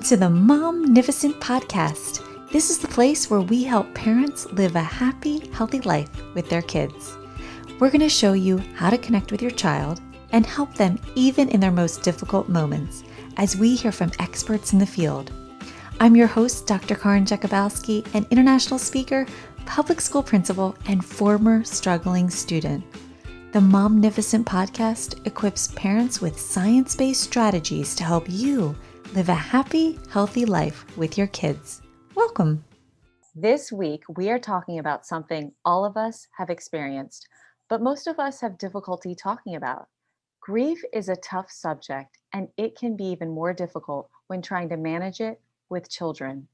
to the Momnificent Podcast. This is the place where we help parents live a happy, healthy life with their kids. We're going to show you how to connect with your child and help them even in their most difficult moments as we hear from experts in the field. I'm your host, Dr. Karin Jakubowski, an international speaker, public school principal, and former struggling student. The Momnificent Podcast equips parents with science-based strategies to help you live a happy, healthy life with your kids. Welcome. This week, we are talking about something all of us have experienced, but most of us have difficulty talking about. Grief is a tough subject, and it can be even more difficult when trying to manage it with children.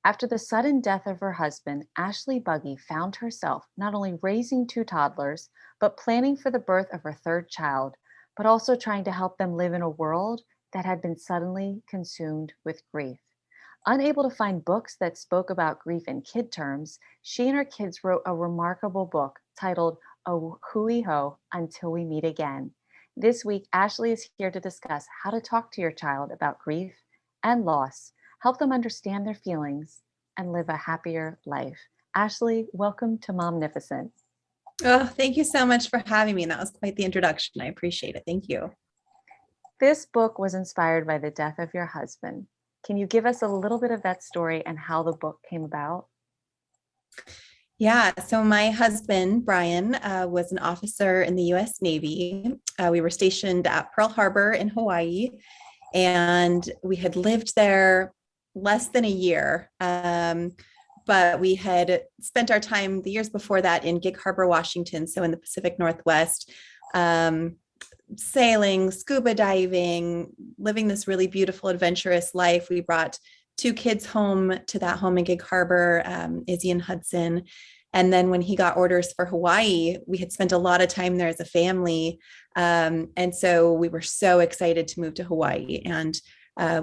After the sudden death of her husband, Ashley Bugge found herself not only raising two toddlers, but planning for the birth of her third child, but also trying to help them live in a world that had been suddenly consumed with grief. Unable to find books that spoke about grief in kid terms, she and her kids wrote a remarkable book titled Hui Hou, Until We Meet Again. This week, Ashley is here to discuss how to talk to your child about grief and loss, help them understand their feelings, and live a happier life. Ashley, welcome to Momnificent. Oh, thank you so much for having me. That was quite the introduction. I appreciate it. Thank you. This book was inspired by the death of your husband. Can you give us a little bit of that story and how the book came about? Yeah, so my husband, Brian, was an officer in the U.S. Navy. We were stationed at Pearl Harbor in Hawaii, and we had lived there less than a year. But we had spent our time the years before that in Gig Harbor, Washington, so in the Pacific Northwest, sailing, scuba diving, living this really beautiful, adventurous life. We brought two kids home to that home in Gig Harbor, Izzy and Hudson. And then when he got orders for Hawaii, we had spent a lot of time there as a family. And so we were so excited to move to Hawaii. And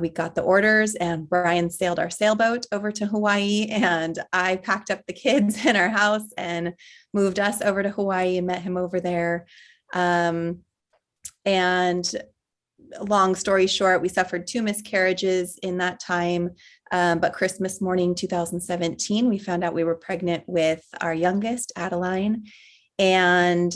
we got the orders, and Brian sailed our sailboat over to Hawaii, and I packed up the kids in our house and moved us over to Hawaii and met him over there. And long story short, we suffered 2 miscarriages in that time. But Christmas morning, 2017, we found out we were pregnant with our youngest, Adeline. And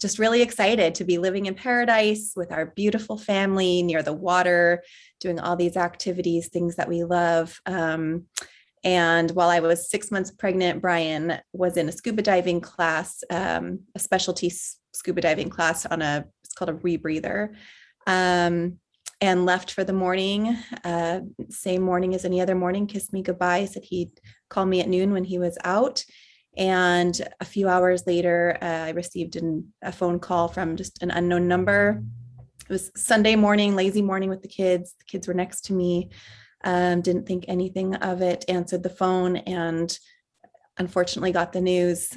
just really excited to be living in paradise with our beautiful family near the water, doing all these activities, things that we love. And while I was 6 months pregnant, Brian was in a scuba diving class, a specialty scuba diving class it's called a rebreather, and left for the morning, same morning as any other morning, kissed me goodbye, said he'd call me at noon when he was out. And a few hours later, I received a phone call from just an unknown number. It was Sunday morning, lazy morning with the kids. The kids were next to me, didn't think anything of it, answered the phone, and unfortunately got the news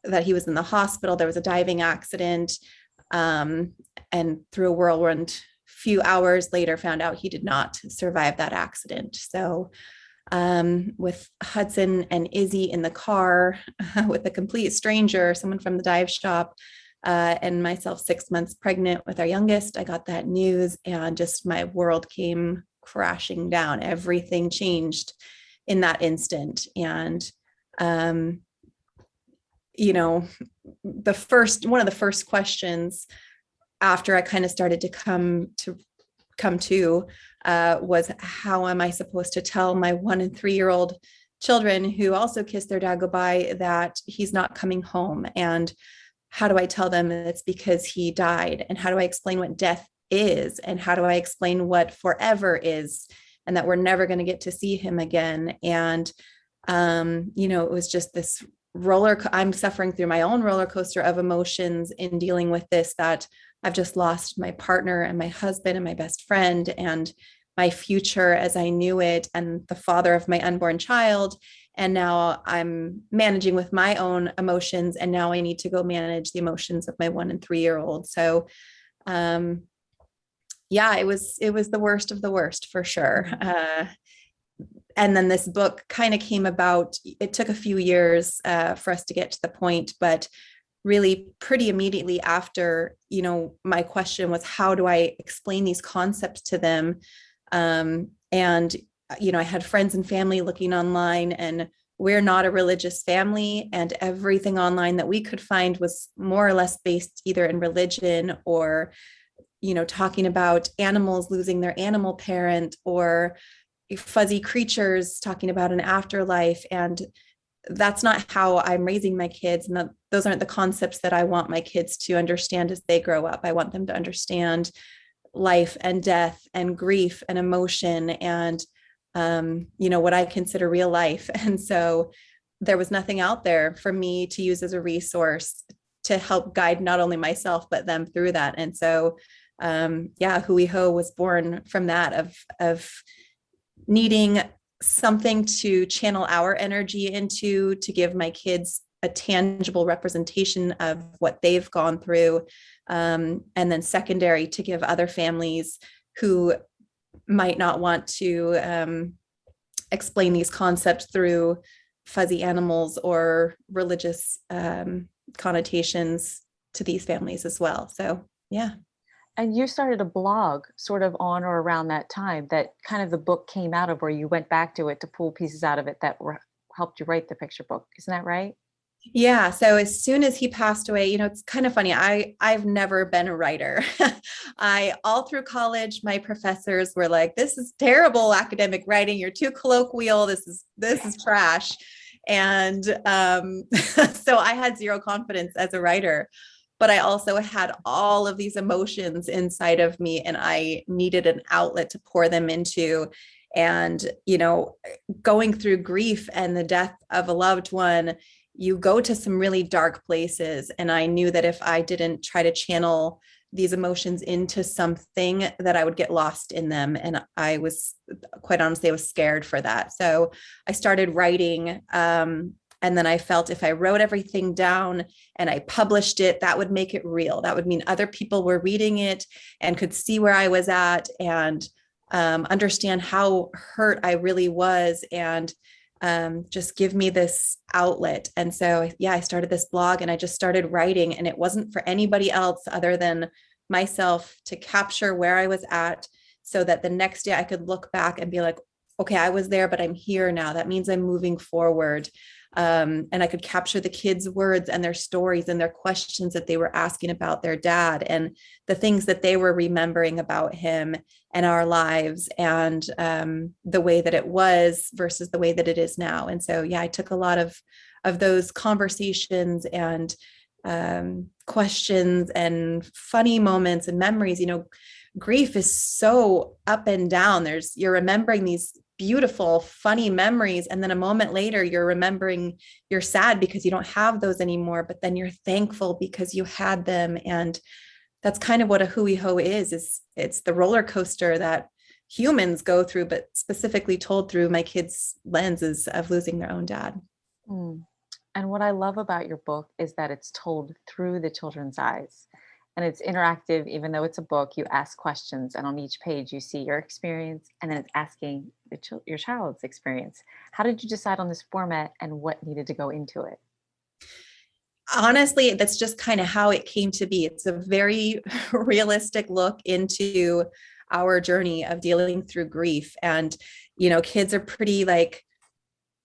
that he was in the hospital. There was a diving accident, and through a whirlwind, few hours later, found out he did not survive that accident. So with Hudson and Izzy in the car with a complete stranger, someone from the dive shop, and myself 6 months pregnant with our youngest, I got that news, and just my world came crashing down. Everything changed in that instant. And, one of the first questions after I kind of started to come to was, how am I supposed to tell my 1 and 3-year-old children who also kissed their dad goodbye that he's not coming home? And how do I tell them it's because he died? And how do I explain what death is? And how do I explain what forever is, and that we're never going to get to see him again? And, it was just this I'm suffering through my own roller coaster of emotions in dealing with this, that I've just lost my partner and my husband and my best friend and my future as I knew it, and the father of my unborn child. And now I'm managing with my own emotions, and now I need to go manage the emotions of my 1 and 3-year-old. So, it was the worst of the worst for sure. And then this book kind of came about. It took a few years for us to get to the point, but really pretty immediately after, my question was, how do I explain these concepts to them? And, I had friends and family looking online, and we're not a religious family, and everything online that we could find was more or less based either in religion or, talking about animals losing their animal parent, or fuzzy creatures talking about an afterlife. And that's not how I'm raising my kids. And those aren't the concepts that I want my kids to understand as they grow up. I want them to understand life and death and grief and emotion and, what I consider real life. And so there was nothing out there for me to use as a resource to help guide not only myself, but them through that. And so, Hui Hou was born from that of needing something to channel our energy into, to give my kids a tangible representation of what they've gone through. And then secondary, to give other families who might not want to explain these concepts through fuzzy animals or religious connotations to these families as well. So, yeah. And you started a blog sort of on or around that time that kind of the book came out of, where you went back to it to pull pieces out of it that helped you write the picture book. Isn't that right? Yeah. So as soon as he passed away, it's kind of funny. I've never been a writer. All through college, my professors were like, "This is terrible academic writing. You're too colloquial. This is trash." And so I had zero confidence as a writer, but I also had all of these emotions inside of me, and I needed an outlet to pour them into. And, going through grief and the death of a loved one, you go to some really dark places. And I knew that if I didn't try to channel these emotions into something, that I would get lost in them. And I was, quite honestly, I was scared for that. So I started writing. And then I felt if I wrote everything down and I published it, that would make it real. That would mean other people were reading it and could see where I was at and understand how hurt I really was, and just give me this outlet. And so, I started this blog, and I just started writing, and it wasn't for anybody else other than myself, to capture where I was at, so that the next day I could look back and be like, okay, I was there, but I'm here now. That means I'm moving forward. And I could capture the kids' words and their stories and their questions that they were asking about their dad, and the things that they were remembering about him and our lives, and the way that it was versus the way that it is now. And so, I took a lot of those conversations and questions and funny moments and memories. Grief is so up and down. You're remembering these beautiful, funny memories, and then a moment later you're remembering you're sad because you don't have those anymore, but then you're thankful because you had them. And that's kind of what a Hui Hou is it's the roller coaster that humans go through, but specifically told through my kids' lenses of losing their own dad. And what I love about your book is that it's told through the children's eyes. And it's interactive. Even though it's a book, you ask questions, and on each page you see your experience, and then it's asking your child's experience. How did you decide on this format, and what needed to go into it? Honestly, that's just kind of how it came to be. It's a very realistic look into our journey of dealing through grief. And, kids are pretty, like,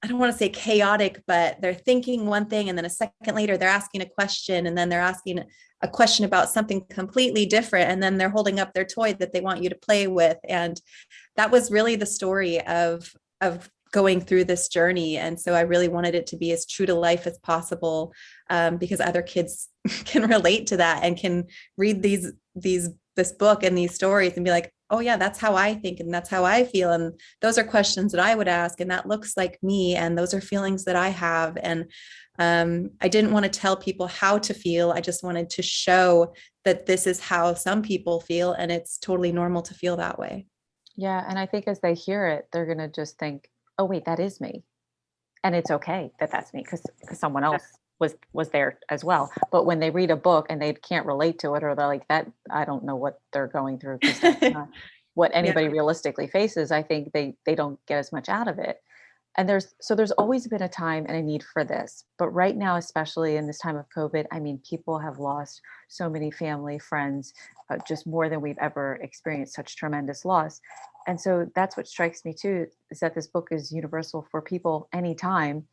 I don't want to say chaotic, but they're thinking one thing, and then a second later they're asking a question, and then they're asking a question about something completely different, and then they're holding up their toy that they want you to play with. And that was really the story of going through this journey. And so I really wanted it to be as true to life as possible, because other kids can relate to that and can read this book and these stories and be like, oh yeah, that's how I think, and that's how I feel, and those are questions that I would ask, and that looks like me, and those are feelings that I have. And I didn't want to tell people how to feel. I just wanted to show that this is how some people feel, and it's totally normal to feel that way. Yeah, and I think as they hear it, they're going to just think, oh wait, that is me, and it's okay that that's me, because someone else was there as well. But when they read a book and they can't relate to it, or they're like, that, I don't know what they're going through, because that's not what anybody realistically faces, I think they don't get as much out of it. And there's always been a time and a need for this. But right now, especially in this time of COVID, I mean, people have lost so many family, friends, just more than we've ever experienced such tremendous loss. And so that's what strikes me too, is that this book is universal for people anytime,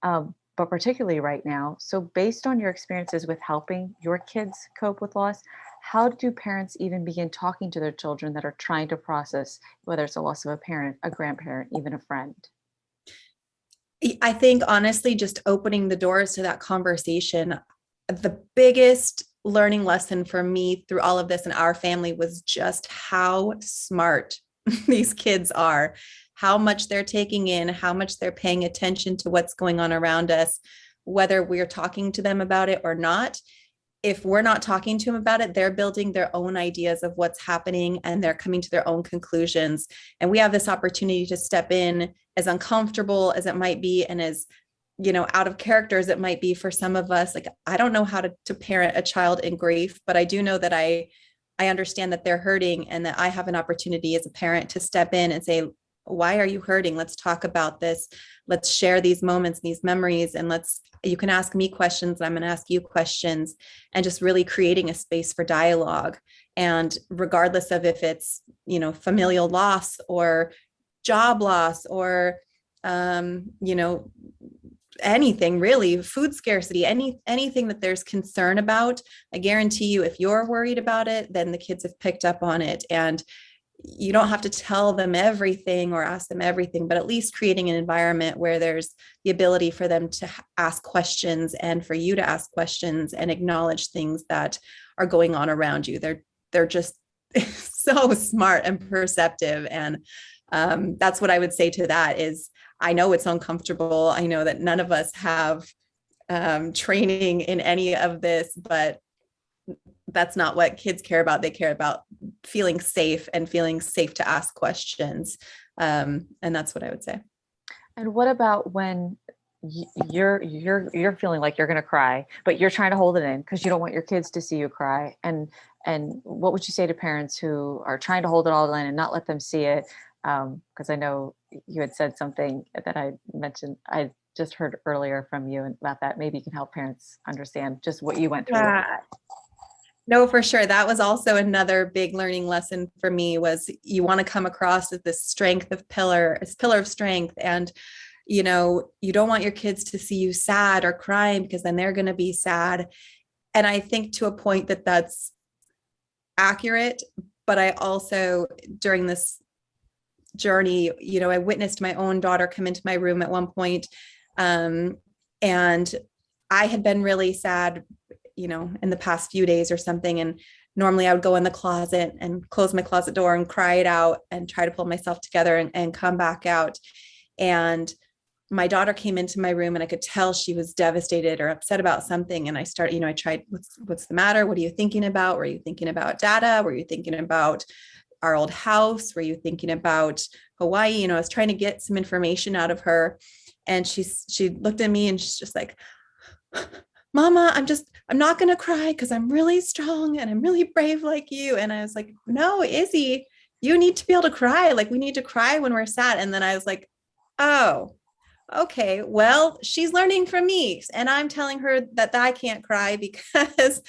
but particularly right now. So, based on your experiences with helping your kids cope with loss, how do parents even begin talking to their children that are trying to process, whether it's a loss of a parent, a grandparent, even a friend? I think honestly, just opening the doors to that conversation, the biggest learning lesson for me through all of this in our family was just how smart these kids are, how much they're taking in, how much they're paying attention to what's going on around us, whether we're talking to them about it or not. If we're not talking to them about it, they're building their own ideas of what's happening and they're coming to their own conclusions. And we have this opportunity to step in, as uncomfortable as it might be and as out of character as it might be for some of us. Like, I don't know how to parent a child in grief, but I do know that I understand that they're hurting and that I have an opportunity as a parent to step in and say, why are you hurting? Let's talk about this. Let's share these moments, these memories, and you can ask me questions. I'm going to ask you questions, and just really creating a space for dialogue. And regardless of if it's, familial loss or job loss or, anything really, food scarcity, anything that there's concern about, I guarantee you, if you're worried about it, then the kids have picked up on it. And you don't have to tell them everything or ask them everything, but at least creating an environment where there's the ability for them to ask questions and for you to ask questions and acknowledge things that are going on around you. They're just so smart and perceptive. And that's what I would say to that is, I know it's uncomfortable. I know that none of us have training in any of this, but that's not what kids care about. They care about feeling safe and feeling safe to ask questions. And that's what I would say. And what about when you're feeling like you're going to cry, but you're trying to hold it in because you don't want your kids to see you cry? And what would you say to parents who are trying to hold it all in and not let them see it? Because I know you had said something that I mentioned, I just heard earlier from you about that. Maybe you can help parents understand just what you went through. Yeah. No, for sure. That was also another big learning lesson for me, was you want to come across as this pillar of strength. And, you don't want your kids to see you sad or crying, because then they're going to be sad. And I think to a point that that's accurate. But I also, during this journey, I witnessed my own daughter come into my room at one point. And I had been really sad, in the past few days or something. And normally I would go in the closet and close my closet door and cry it out and try to pull myself together and come back out. And my daughter came into my room and I could tell she was devastated or upset about something. And I tried, what's the matter? What are you thinking about? Were you thinking about data? Were you thinking about our old house? Were you thinking about Hawaii? I was trying to get some information out of her. And she looked at me and she's just like, Mama, I'm not going to cry because I'm really strong and I'm really brave like you. And I was like, no, Izzy, you need to be able to cry. Like, we need to cry when we're sad. And then I was like, oh, okay, well, she's learning from me. And I'm telling her that I can't cry because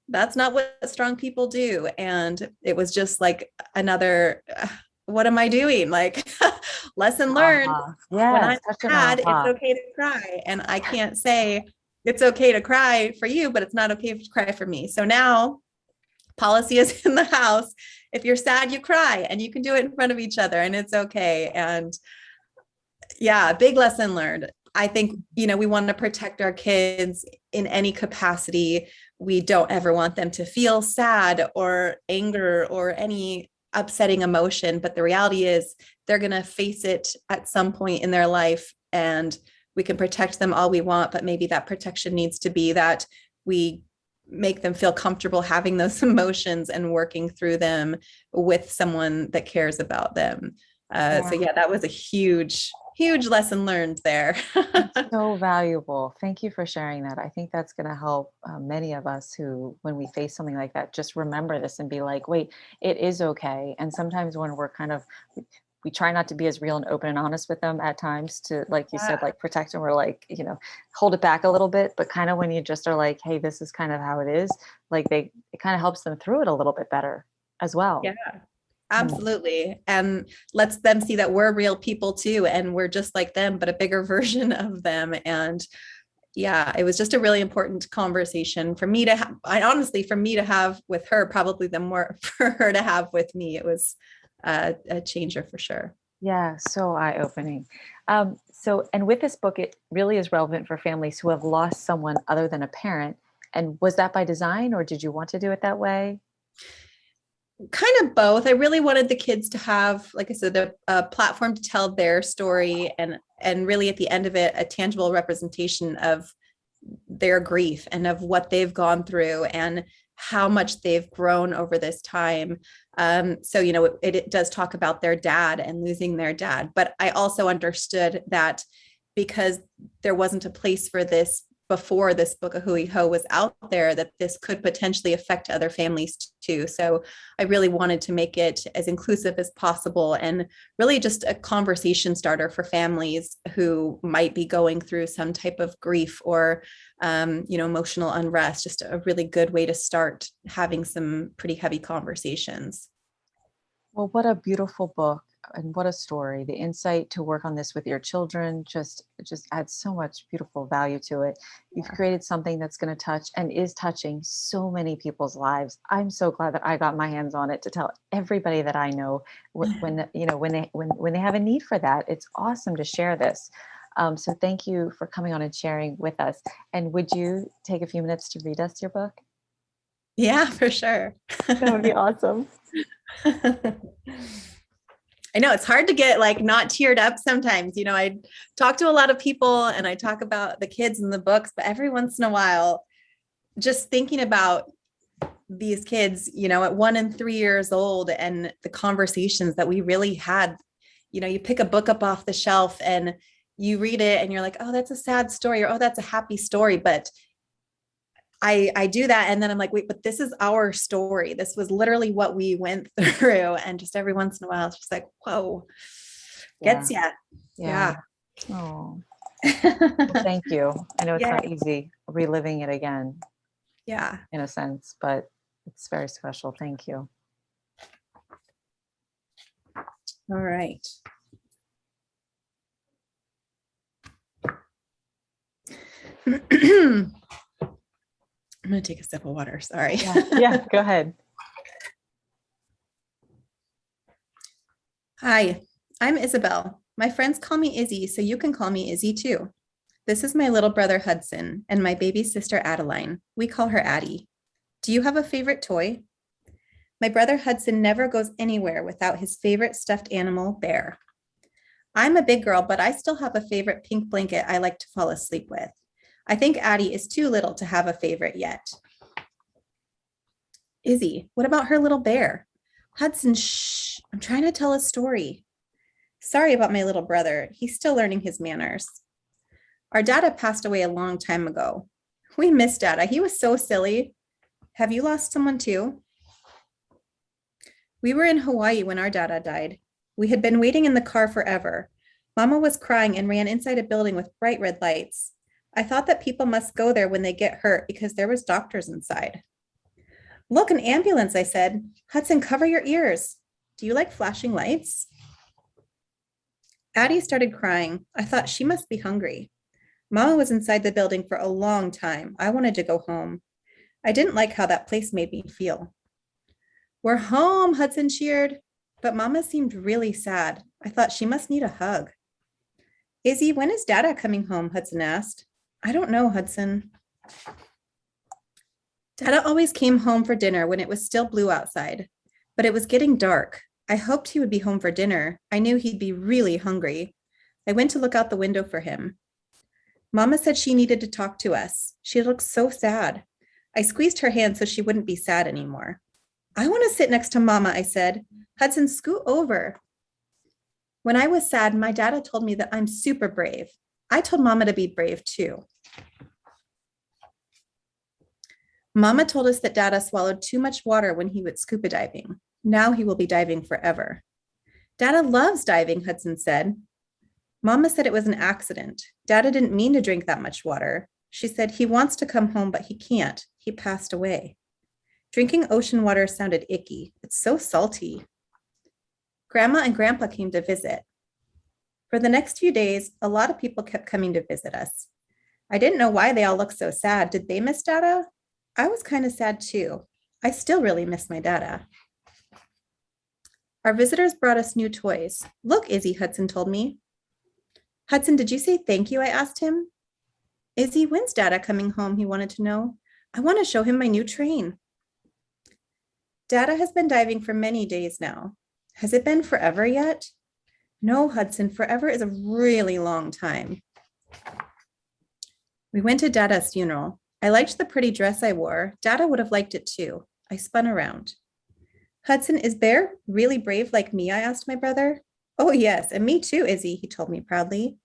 that's not what strong people do. And it was just like another, what am I doing? Like, lesson learned. Yes, when I'm sad, it's okay to cry. And I can't say it's okay to cry for you, but it's not okay to cry for me. So now policy is in the house. If you're sad, you cry, and you can do it in front of each other, and it's okay. And yeah, big lesson learned. I think, we want to protect our kids in any capacity. We don't ever want them to feel sad or anger or any upsetting emotion. But the reality is they're going to face it at some point in their life, and we can protect them all we want, but maybe that protection needs to be that we make them feel comfortable having those emotions and working through them with someone that cares about them. So yeah, that was a huge lesson learned there. So valuable. Thank you for sharing that. I think that's going to help many of us who, when we face something like that, just remember this and be like, wait, it is okay. And sometimes when we're kind of we try not to be as real and open and honest with them at times to, like you said, like protect them or like, hold it back a little bit. But kind of when you just are like, hey, this is kind of how it is, like it kind of helps them through it a little bit better as well. Yeah, absolutely. And lets them see that we're real people too. And we're just like them, but a bigger version of them. And yeah, it was just a really important conversation for me to have. For me to have with her, probably the more for her to have with me. It was a changer for sure. Yeah, so eye-opening. And with this book, it really is relevant for families who have lost someone other than a parent. And was that by design, or did you want to do it that way? Kind of both. I really wanted the kids to have, like I said, a platform to tell their story, and really at the end of it, a tangible representation of their grief and of what they've gone through and how much they've grown over this time. So, it does talk about their dad and losing their dad, but I also understood that because there wasn't a place for this before this book of Hui Hou was out there, that this could potentially affect other families too. So I really wanted to make it as inclusive as possible, and really just a conversation starter for families who might be going through some type of grief or, emotional unrest. Just a really good way to start having some pretty heavy conversations. Well, what a beautiful book and what a story. The insight to work on this with your children just adds so much beautiful value to it. You've created something that's going to touch and is touching so many people's lives. I'm so glad that I got my hands on it to tell everybody that I know when they have a need for that. It's awesome to share this. So thank you for coming on and sharing with us. And would you take a few minutes to read us your book? Yeah, for sure. That would be awesome. I know it's hard to get like not teared up sometimes. I talk to a lot of people and I talk about the kids in the books, but every once in a while, just thinking about these kids, at 1 and 3 years old, and the conversations that we really had. You pick a book up off the shelf and you read it and you're like, oh, that's a sad story, or oh, that's a happy story. But I do that. And then I'm like, wait, but this is our story. This was literally what we went through. And just every once in a while, it's just like, whoa, gets ya. Yeah. Oh, well, thank you. I know it's not easy reliving it again. Yeah. In a sense, but it's very special. Thank you. All right. I'm going to take a sip of water. Sorry. Yeah, go ahead. Hi, I'm Isabel. My friends call me Izzy, so you can call me Izzy too. This is my little brother Hudson and my baby sister Adeline. We call her Addie. Do you have a favorite toy? My brother Hudson never goes anywhere without his favorite stuffed animal, Bear. I'm a big girl, but I still have a favorite pink blanket I like to fall asleep with. I think Addie is too little to have a favorite yet. Izzy, what about her little bear? Hudson, shh, I'm trying to tell a story. Sorry about my little brother. He's still learning his manners. Our dada passed away a long time ago. We miss dada. He was so silly. Have you lost someone too? We were in Hawaii when our dada died. We had been waiting in the car forever. Mama was crying and ran inside a building with bright red lights. I thought that people must go there when they get hurt because there was doctors inside. Look, an ambulance, I said. Hudson, cover your ears. Do you like flashing lights? Addie started crying. I thought she must be hungry. Mama was inside the building for a long time. I wanted to go home. I didn't like how that place made me feel. We're home, Hudson cheered. But Mama seemed really sad. I thought she must need a hug. Izzy, when is Dada coming home? Hudson asked. I don't know, Hudson. Dada always came home for dinner when it was still blue outside, but it was getting dark. I hoped he would be home for dinner. I knew he'd be really hungry. I went to look out the window for him. Mama said she needed to talk to us. She looked so sad. I squeezed her hand so she wouldn't be sad anymore. I want to sit next to Mama, I said. Hudson, scoot over. When I was sad, my dada told me that I'm super brave. I told Mama to be brave too. Mama told us that Dada swallowed too much water when he went scuba diving. Now he will be diving forever. Dada loves diving, Hudson said. Mama said it was an accident. Dada didn't mean to drink that much water. She said he wants to come home, but he can't. He passed away. Drinking ocean water sounded icky. It's so salty. Grandma and Grandpa came to visit. For the next few days, a lot of people kept coming to visit us. I didn't know why they all looked so sad. Did they miss Dada? I was kind of sad too. I still really miss my Dada. Our visitors brought us new toys. Look, Izzy, Hudson told me. Hudson, did you say thank you? I asked him. Izzy, when's Dada coming home? He wanted to know. I want to show him my new train. Dada has been diving for many days now. Has it been forever yet? No, Hudson, forever is a really long time. We went to Dada's funeral. I liked the pretty dress I wore. Dada would have liked it too. I spun around. Hudson, is Bear really brave like me? I asked my brother. Oh, yes, and me too, Izzy, he told me proudly.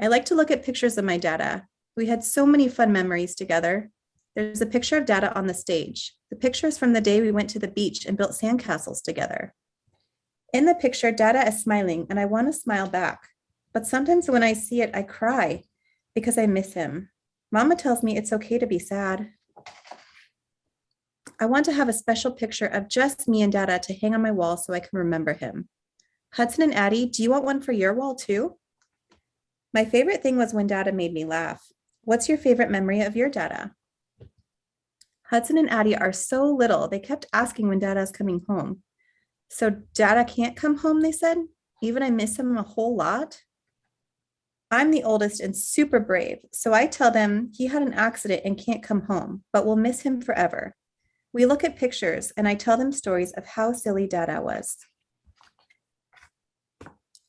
I like to look at pictures of my Dada. We had so many fun memories together. There's a picture of Dada on the stage. The picture is from the day we went to the beach and built sandcastles together. In the picture, Dada is smiling, and I want to smile back. But sometimes when I see it, I cry because I miss him. Mama tells me it's okay to be sad. I want to have a special picture of just me and Dada to hang on my wall so I can remember him. Hudson and Addie, do you want one for your wall too? My favorite thing was when Dada made me laugh. What's your favorite memory of your Dada? Hudson and Addie are so little. They kept asking when Dada's coming home. So Dada can't come home, they said. Even I miss him a whole lot. I'm the oldest and super brave. So I tell them he had an accident and can't come home, but we'll miss him forever. We look at pictures and I tell them stories of how silly Dada was.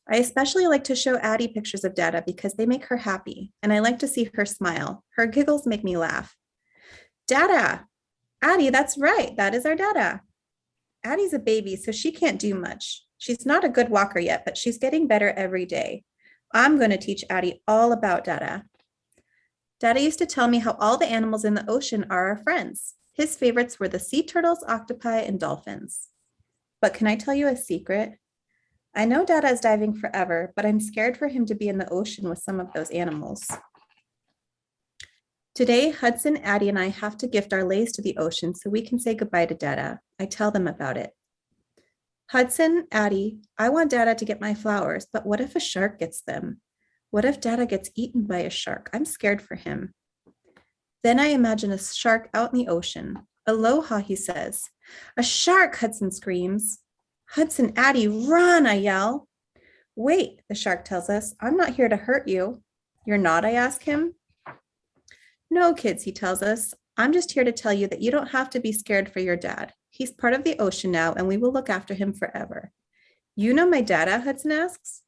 I especially like to show Addie pictures of Dada because they make her happy, and I like to see her smile. Her giggles make me laugh. Dada! Addie, that's right. That is our Dada. Addie's a baby, so she can't do much. She's not a good walker yet, but she's getting better every day. I'm going to teach Addie all about Dada. Dada used to tell me how all the animals in the ocean are our friends. His favorites were the sea turtles, octopi, and dolphins. But can I tell you a secret? I know Dada is diving forever, but I'm scared for him to be in the ocean with some of those animals. Today, Hudson, Addie, and I have to gift our leis to the ocean so we can say goodbye to Dada. I tell them about it. Hudson, Addie, I want Dada to get my flowers, but what if a shark gets them? What if Dada gets eaten by a shark? I'm scared for him. Then I imagine a shark out in the ocean. Aloha, he says. A shark, Hudson screams. Hudson, Addie, run, I yell. Wait, the shark tells us, I'm not here to hurt you. You're not, I ask him. No, kids, he tells us, I'm just here to tell you that you don't have to be scared for your dad. He's part of the ocean now, and we will look after him forever. You know my Dada, Hudson asks.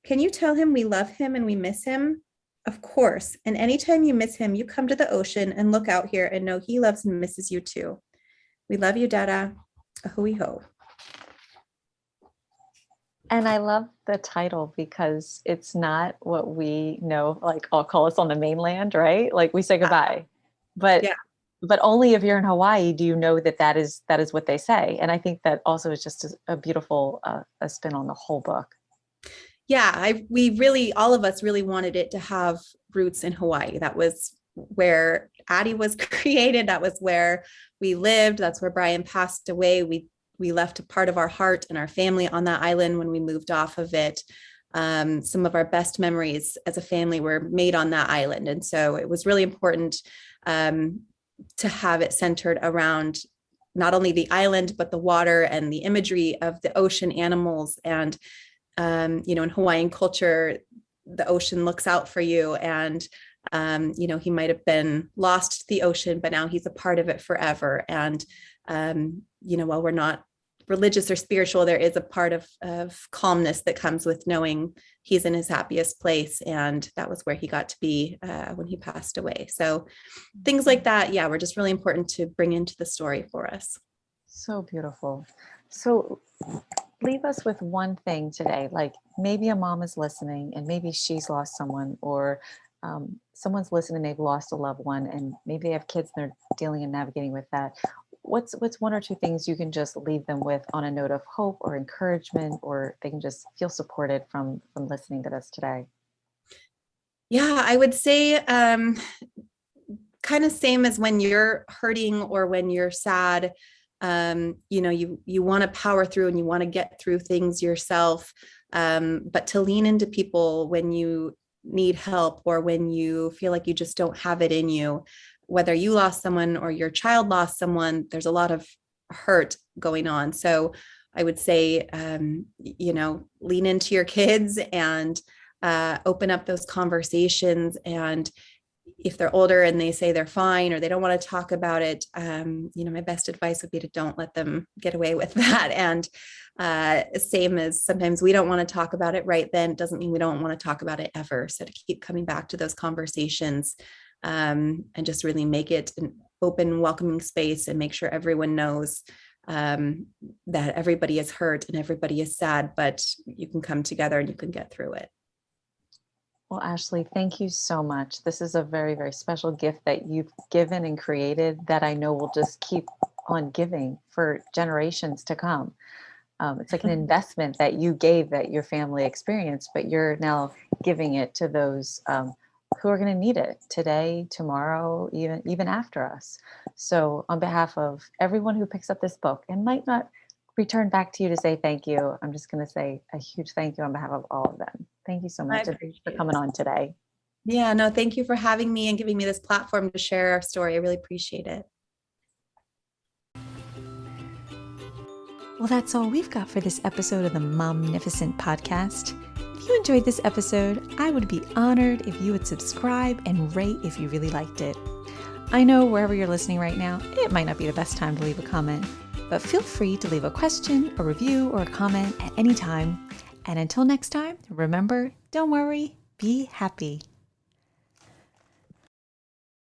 Can you tell him we love him and we miss him? Of course, and anytime you miss him, you come to the ocean and look out here and know he loves and misses you too. We love you, Dada. A Hui Hou. And I love the title because it's not what we know, like I'll call us on the mainland, right? Like we say goodbye, but only if you're in Hawaii do you know that is what they say. And I think that also is just a beautiful a spin on the whole book. Yeah, all of us really wanted it to have roots in Hawaii. That was where Addie was created. That was where we lived. That's where Brian passed away. We left a part of our heart and our family on that island when we moved off of it. Some of our best memories as a family were made on that island. And so it was really important to have it centered around not only the island, but the water and the imagery of the ocean animals. And, in Hawaiian culture, the ocean looks out for you. And, he might have been lost to the ocean, but now he's a part of it forever. And, while we're not religious or spiritual, there is a part of calmness that comes with knowing he's in his happiest place. And that was where he got to be when he passed away. So things like that, were just really important to bring into the story for us. So beautiful. So leave us with one thing today, like maybe a mom is listening and maybe she's lost someone, or someone's listening, they've lost a loved one, and maybe they have kids and they're dealing and navigating with that. what's one or two things you can just leave them with on a note of hope or encouragement, or they can just feel supported from listening to this today? Yeah, I would say kind of same as when you're hurting or when you're sad. You want to power through and you want to get through things yourself, but to lean into people when you need help or when you feel like you just don't have it in you. Whether you lost someone or your child lost someone, there's a lot of hurt going on. So I would say, lean into your kids and open up those conversations. And if they're older and they say they're fine or they don't want to talk about it, my best advice would be to don't let them get away with that. And same as sometimes we don't want to talk about it right then, doesn't mean we don't want to talk about it ever. So to keep coming back to those conversations, and just really make it an open, welcoming space and make sure everyone knows that everybody is hurt and everybody is sad, but you can come together and you can get through it. Well, Ashley, thank you so much. This is a very, very special gift that you've given and created that I know will just keep on giving for generations to come. It's like an investment that you gave that your family experienced, but you're now giving it to those who are going to need it today, tomorrow, even after us. So on behalf of everyone who picks up this book and might not return back to you to say thank you, I'm just going to say a huge thank you on behalf of all of them. Thank you so much for coming on today. Yeah, no, thank you for having me and giving me this platform to share our story. I really appreciate it. Well, that's all we've got for this episode of the Momnificent podcast. If you enjoyed this episode, I would be honored if you would subscribe and rate if you really liked it. I know wherever you're listening right now, it might not be the best time to leave a comment, but feel free to leave a question, a review, or a comment at any time. And until next time, remember, don't worry, be happy.